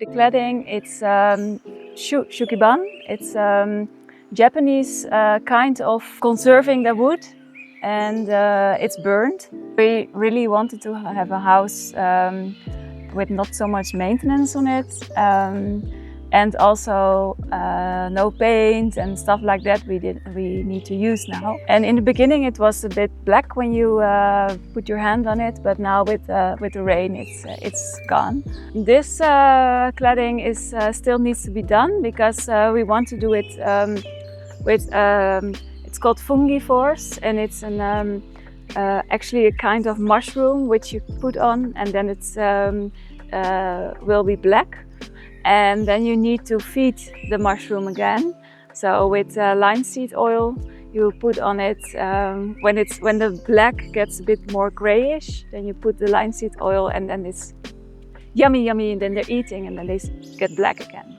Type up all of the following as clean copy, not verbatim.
The cladding, it's Shou Sugi Ban. It's Japanese kind of conserving the wood, and it's burned. We really wanted to have a house with not so much maintenance on it, and also no paint and stuff like that we need to use now. And in the beginning it was a bit black when you put your hand on it, but now with the rain it's gone. This cladding is still needs to be done because we want to do it with it's called fungivores, and it's an actually a kind of mushroom which you put on, and then it's will be black. And then you need to feed the mushroom again. So with linseed oil, you put on it when the black gets a bit more grayish. Then you put the linseed oil, and then it's yummy, and then they're eating, and then they get black again.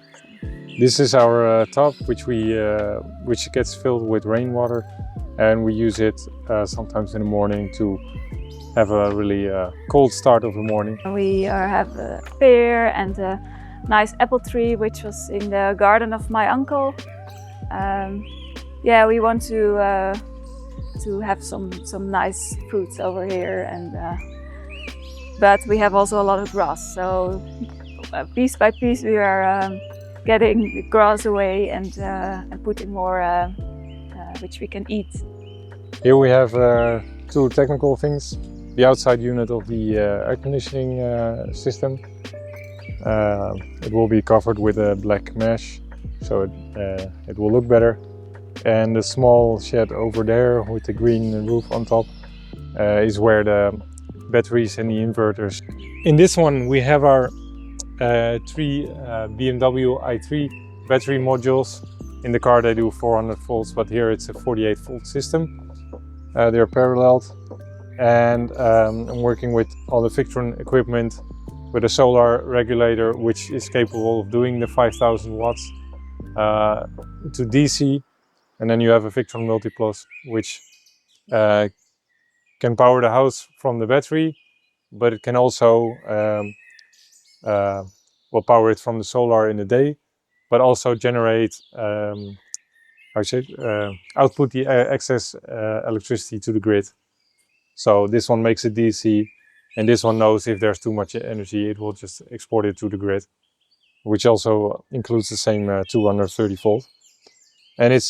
This is our tub, which gets filled with rainwater, and we use it sometimes in the morning to have a really cold start of the morning. We have a pear and a nice apple tree, which was in the garden of my uncle. Yeah, we want to have some nice fruits over here, and but we have also a lot of grass. So piece by piece, we are getting the grass away and putting more which we can eat. Here we have two technical things: the outside unit of the air conditioning system. It will be covered with a black mesh, so it will look better. And the small shed over there with the green roof on top is where the batteries and the inverters. In this one we have our three BMW i3 battery modules. In the car they do 400 volts, but here it's a 48 volt system. They're paralleled, and I'm working with all the Victron equipment with a solar regulator which is capable of doing the 5000 watts to DC, and then you have a Victron Multiplus which can power the house from the battery, but it can also power it from the solar in the day, but also generate output the excess electricity to the grid. So this one makes it DC. And this one knows if there's too much energy, it will just export it to the grid, which also includes the same 230 volt. And it's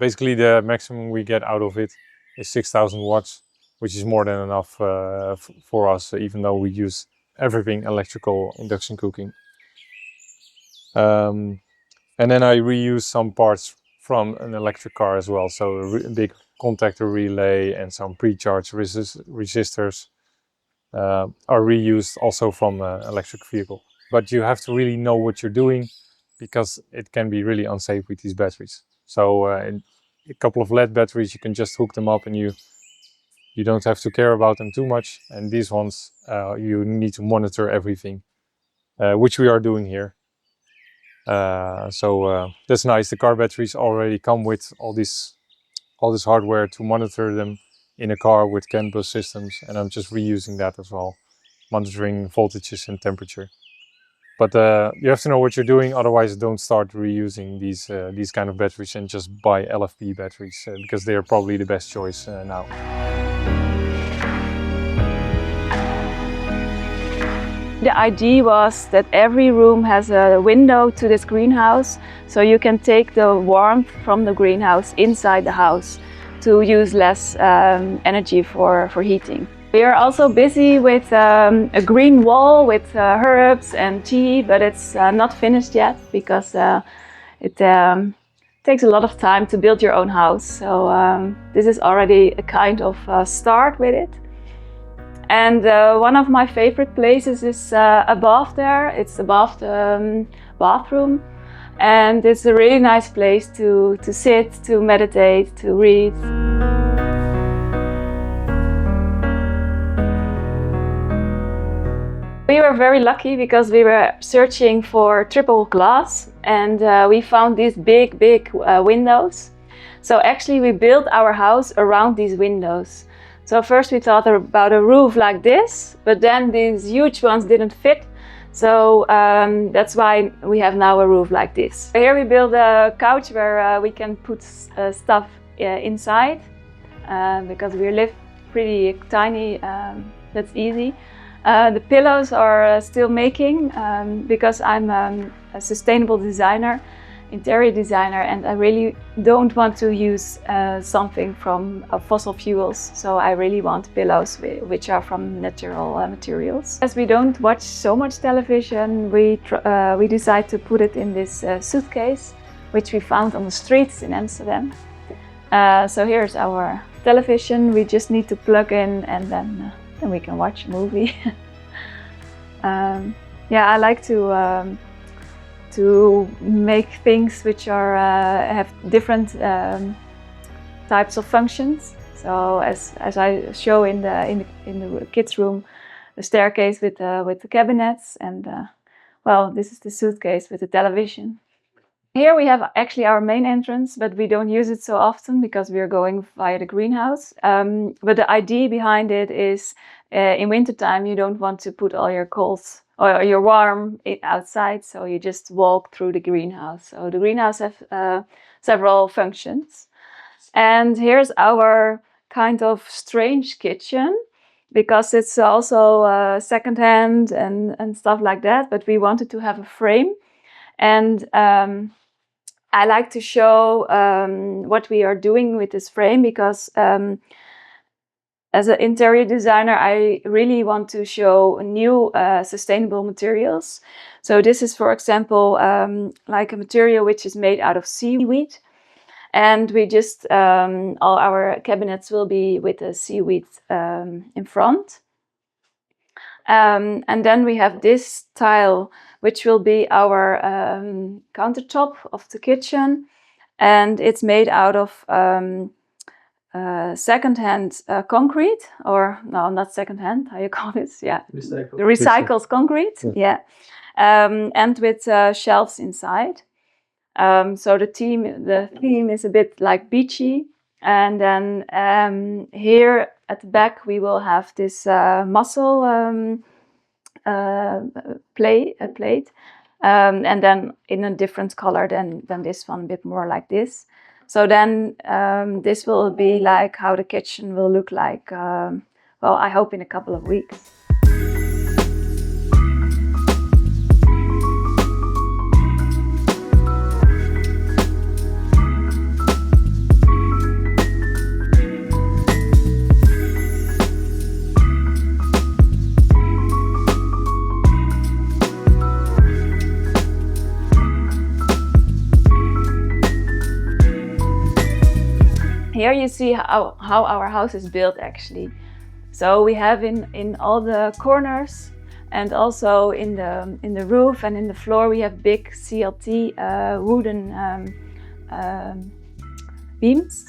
basically the maximum we get out of it is 6000 watts, which is more than enough for us, even though we use everything electrical induction cooking. And then I reuse some parts from an electric car as well, so a big contactor relay and some pre-charge resistors are reused also from an electric vehicle. But you have to really know what you're doing, because it can be really unsafe with these batteries. So in a couple of LED batteries you can just hook them up and you don't have to care about them too much. And these ones you need to monitor everything, which we are doing here. So that's nice. The car batteries already come with all this hardware to monitor them in a car with CAN bus systems, and I'm just reusing that as well, monitoring voltages and temperature. But you have to know what you're doing, otherwise don't start reusing these kind of batteries and just buy LFP batteries, because they are probably the best choice now. The idea was that every room has a window to this greenhouse, so you can take the warmth from the greenhouse inside the house to use less energy for heating. We are also busy with a green wall with herbs and tea, but it's not finished yet because it takes a lot of time to build your own house. So this is already a kind of start with it. And one of my favorite places is above there. It's above the bathroom, and it's a really nice place to sit, to meditate, to read. We were very lucky because we were searching for triple glass, and we found these big windows. So actually we built our house around these windows. So first we thought about a roof like this, but then these huge ones didn't fit. So that's why we have now a roof like this. Here we build a couch where we can put stuff inside because we live pretty tiny, that's easy. The pillows are still making because I'm a sustainable designer, interior designer, and I really don't want to use something from fossil fuels. So I really want pillows which are from natural materials. As we don't watch so much television, we decide to put it in this suitcase, which we found on the streets in Amsterdam. So here's our television. We just need to plug in, and then we can watch a movie. Yeah, I like to make things which are have different types of functions. So as I show in the kids' room, the staircase with the cabinets, and well, this is the suitcase with the television. Here we have actually our main entrance, but we don't use it so often because we are going via the greenhouse. But the idea behind it is in wintertime you don't want to put all your cold or your warm outside, so you just walk through the greenhouse. So the greenhouse has several functions. And here's our kind of strange kitchen, because it's also secondhand and stuff like that, but we wanted to have a frame. And I like to show what we are doing with this frame, because as an interior designer, I really want to show new sustainable materials. So this is, for example, like a material which is made out of seaweed. And we just, all our cabinets will be with a seaweed in front. And then we have this tile, which will be our countertop of the kitchen. And it's made out of second-hand concrete, or no, not second-hand, how you call this? Yeah, recycled concrete, yeah. And with shelves inside. So the theme is a bit like beachy. And then here at the back we will have this mussel plate, and then in a different color than this one, a bit more like this. So then this will be like how the kitchen will look like, well, I hope in a couple of weeks. Here you see how our house is built actually. So we have in all the corners, and also in the roof and in the floor, we have big CLT wooden beams,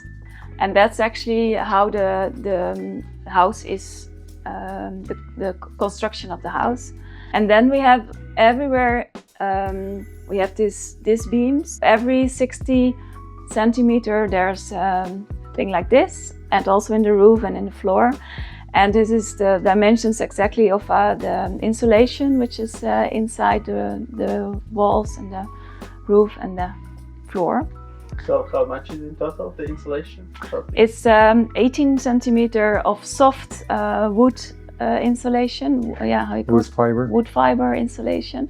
and that's actually how the house is, the construction of the house. And then we have everywhere we have these beams. Every 60 centimeter there's thing like this, and also in the roof and in the floor. And this is the dimensions exactly of the insulation, which is inside the walls and the roof and the floor. So how much is in total the insulation? It's 18 centimeter of soft wood insulation. Yeah, how you call wood fiber. Wood fiber insulation.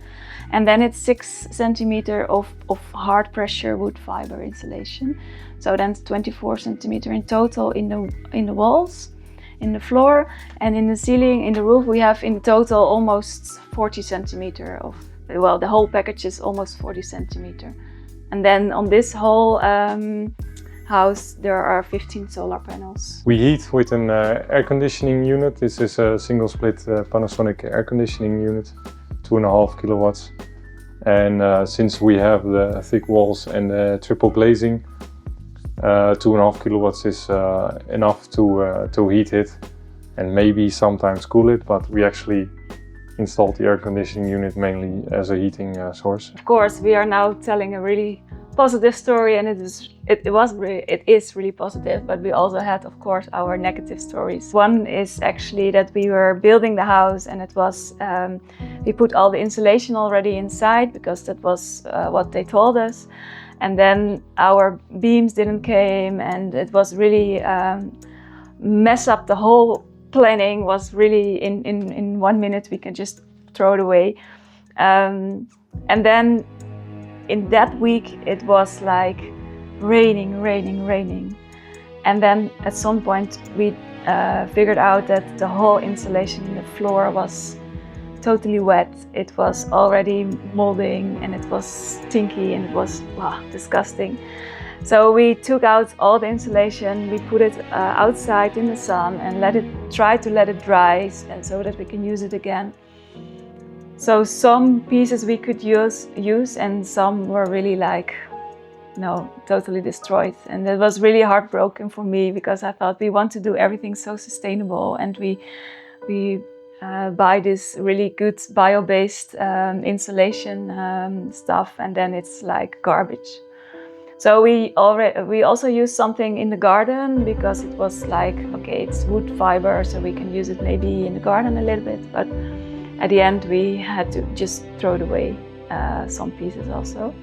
And then it's 6 centimeter of hard pressure wood fiber insulation. So then it's 24 centimeter in total in the walls, in the floor, and in the ceiling, in the roof. We have in total almost 40 centimeter of, well, the whole package is almost 40 centimeter. And then on this whole house there are 15 solar panels. We heat with an air conditioning unit. This is a single split Panasonic air conditioning unit, 2.5 kilowatts. And since we have the thick walls and the triple glazing, 2.5 kilowatts is enough to heat it and maybe sometimes cool it, but we actually installed the air conditioning unit mainly as a heating source. Of course, we are now telling a really positive story, and it is really positive, but we also had, of course, our negative stories. One is actually that we were building the house, and it was we put all the insulation already inside because that was what they told us, and then our beams didn't came, and it was really mess up. The whole planning was really in 1 minute we can just throw it away, and then in that week it was like raining, and then at some point we figured out that the whole insulation in the floor was totally wet. It was already molding, and it was stinky, and it was disgusting. So we took out all the insulation, we put it outside in the sun and try to let it dry, and so that we can use it again. So some pieces we could use, and some were really totally destroyed. And it was really heartbroken for me because I thought we want to do everything so sustainable, and we buy this really good bio-based insulation stuff, and then it's like garbage. So we also used something in the garden because it was like, okay, it's wood fiber, so we can use it maybe in the garden a little bit, but at the end we had to just throw it away, some pieces also.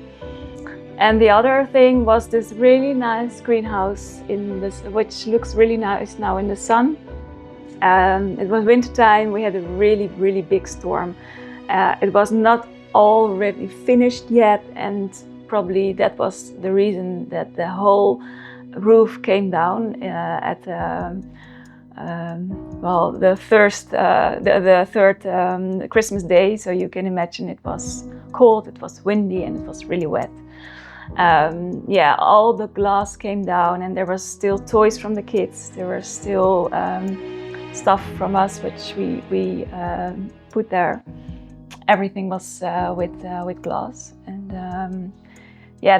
And the other thing was this really nice greenhouse which looks really nice now in the sun. It was wintertime, we had a really big storm. It was not already finished yet, and probably that was the reason that the whole roof came down at the third Christmas day. So you can imagine it was cold, it was windy, and it was really wet. All the glass came down, and there was still toys from the kids. There were still stuff from us which we put there. Everything was with glass, and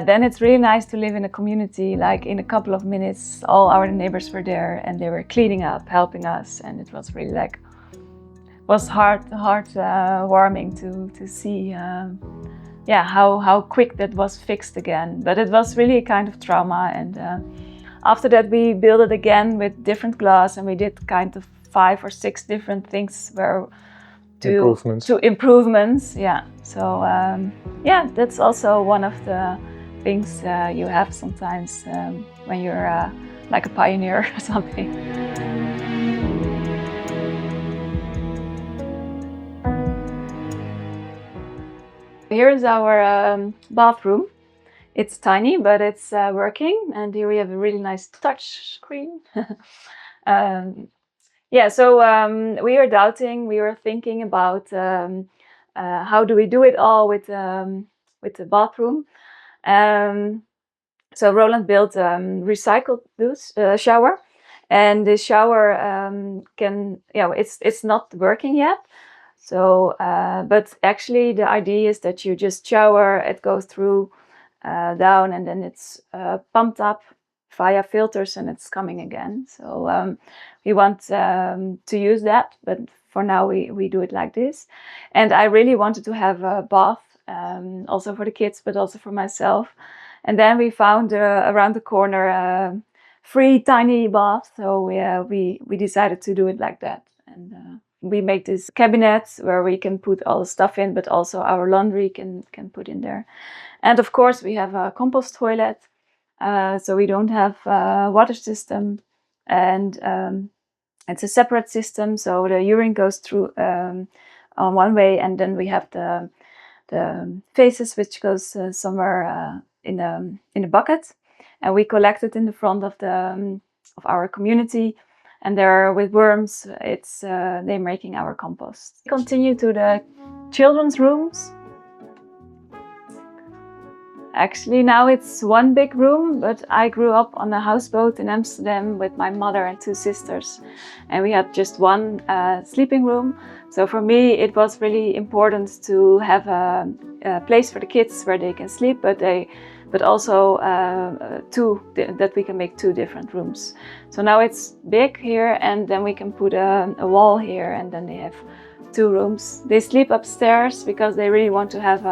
then it's really nice to live in a community. Like in a couple of minutes, all our neighbors were there, and they were cleaning up, helping us, and it was really heartwarming to see how quick that was fixed again. But it was really a kind of trauma, and after that we built it again with different glass, and we did kind of 5 or 6 different things to improvements. So that's also one of the things you have sometimes when you're like a pioneer or something. Here is our bathroom. It's tiny, but it's working, and here we have a really nice touch screen. So we were doubting. We were thinking about how do we do it all with the bathroom. So Roland built a recycled shower, and the shower it's not working yet. So, but actually the idea is that you just shower, it goes through down, and then it's pumped up via filters, and it's coming again. So we want to use that, but for now we do it like this. And I really wanted to have a bath, also for the kids, but also for myself. And then we found around the corner a free tiny bath, so we decided to do it like that. And we make this cabinet where we can put all the stuff in, but also our laundry can put in there. And of course we have a compost toilet, so we don't have a water system, and it's a separate system, so the urine goes through on one way, and then we have the faces which goes somewhere in a bucket, and we collect it in the front of our community. And there with worms, they're making our compost. We continue to the children's rooms. Actually, now it's one big room, but I grew up on a houseboat in Amsterdam with my mother and 2 sisters, and we had just one sleeping room. So for me, it was really important to have a place for the kids where they can sleep, but also that we can make 2 different rooms. So now it's big here, and then we can put a wall here, and then they have 2 rooms. They sleep upstairs because they really want to have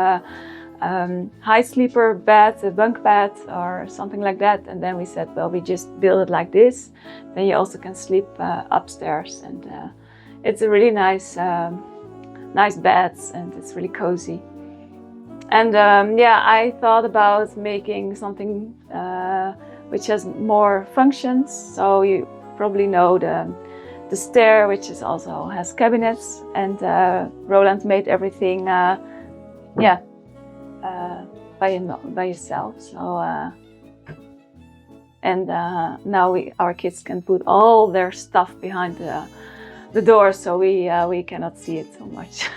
high sleeper bed, a bunk bed or something like that. And then we said, well, we just build it like this. Then you also can sleep upstairs, and it's a really nice beds, and it's really cozy. And yeah, I thought about making something which has more functions. So you probably know the stair, which is also has cabinets, and Roland made everything by yourself. So and now our kids can put all their stuff behind the door, so we cannot see it so much.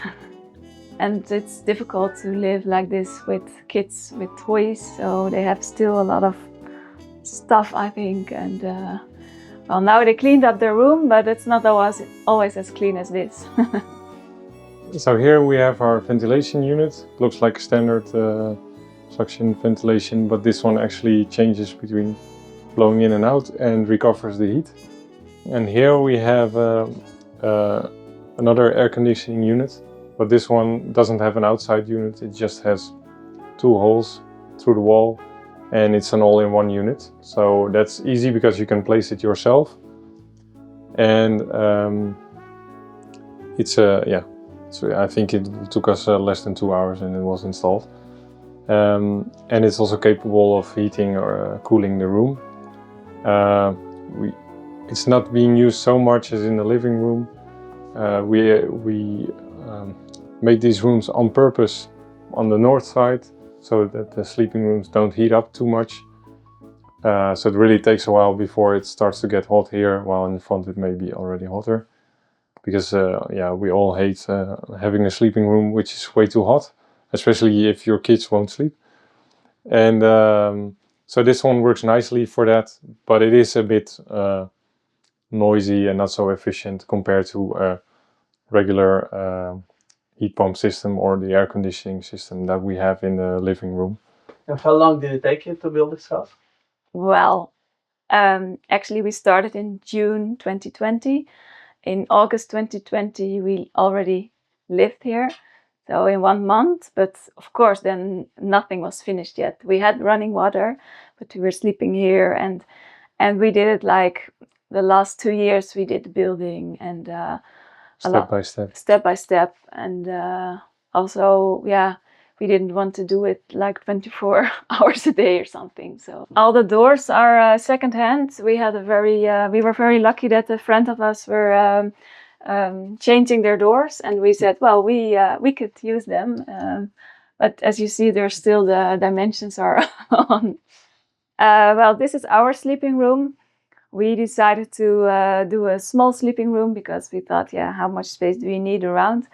And it's difficult to live like this with kids with toys, so they have still a lot of stuff, I think. And well, now they cleaned up their room, but it's not always as clean as this. So here we have our ventilation unit. Looks like standard suction ventilation, but this one actually changes between blowing in and out and recovers the heat. And here we have another air conditioning unit, but this one doesn't have an outside unit. It just has 2 holes through the wall, and it's an all-in-one unit. So that's easy because you can place it yourself. And I think it took us less than 2 hours and it was installed. And it's also capable of heating or cooling the room. It's not being used so much as in the living room. We made these rooms on purpose on the north side so that the sleeping rooms don't heat up too much. So it really takes a while before it starts to get hot here, while in the front it may be already hotter. Because we all hate having a sleeping room which is way too hot, especially if your kids won't sleep. And so this one works nicely for that, but it is a bit noisy and not so efficient compared to a regular heat pump system or the air conditioning system that we have in the living room. And how long did it take you to build this house? Well, actually we started in June 2020. In August 2020 we already lived here, so in 1 month, but of course then nothing was finished yet. We had running water, but we were sleeping here, and we did it like the last 2 years. We did the building and step by step, and also we didn't want to do it like 24 hours a day or something. So all the doors are second-hand. We had we were very lucky that a friend of us were changing their doors, and we said, well, we could use them. But as you see, there's still the dimensions are on. Well, this is our sleeping room. We decided to do a small sleeping room because we thought, how much space do we need around?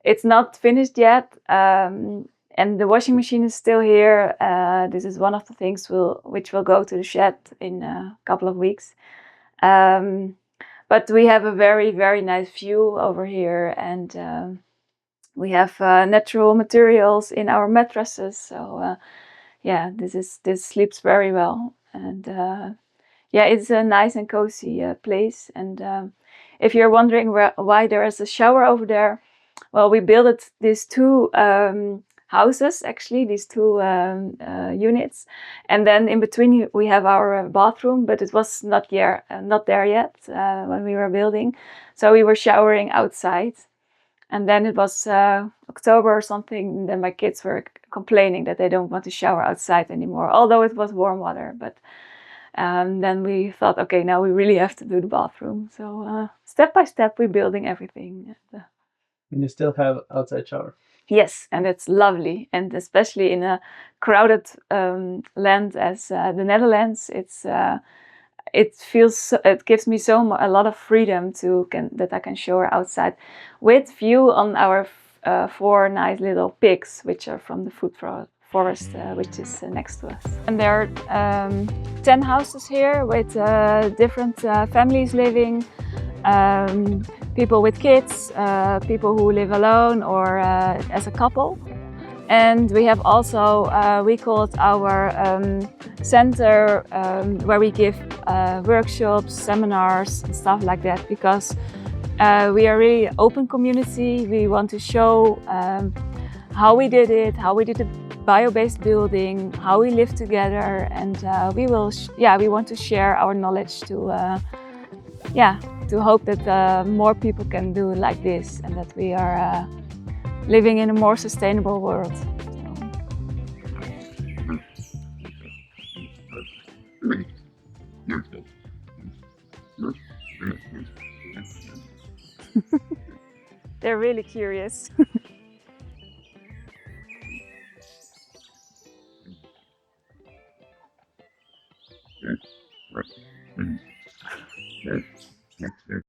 It's not finished yet, and the washing machine is still here. This is one of the things which will go to the shed in a couple of weeks. But we have a very, very nice view over here, and we have natural materials in our mattresses. So this sleeps very well, and it's a nice and cozy place. And if you're wondering why there is a shower over there, well, we built these 2 houses, actually, these 2 units, and then in between we have our bathroom, but it was not there yet when we were building, so we were showering outside. And then it was October or something, and then my kids were complaining that they don't want to shower outside anymore, although it was warm water. But then we thought, okay, now we really have to do the bathroom. So step by step we're building everything. And you still have outside shower? Yes, and it's lovely, and especially in a crowded land as the Netherlands, it gives me a lot of freedom that I can shower outside with view on our 4 nice little pigs, which are from the food forest, which is next to us. And there are 10 houses here with different families living. People with kids, people who live alone or as a couple. And we have also, we call it our center, where we give workshops, seminars, and stuff like that, because we are really an open community. We want to show how we did it, how we did the bio-based building, how we live together, and we want to share our knowledge to hope that more people can do like this, and that we are living in a more sustainable world. They're really curious.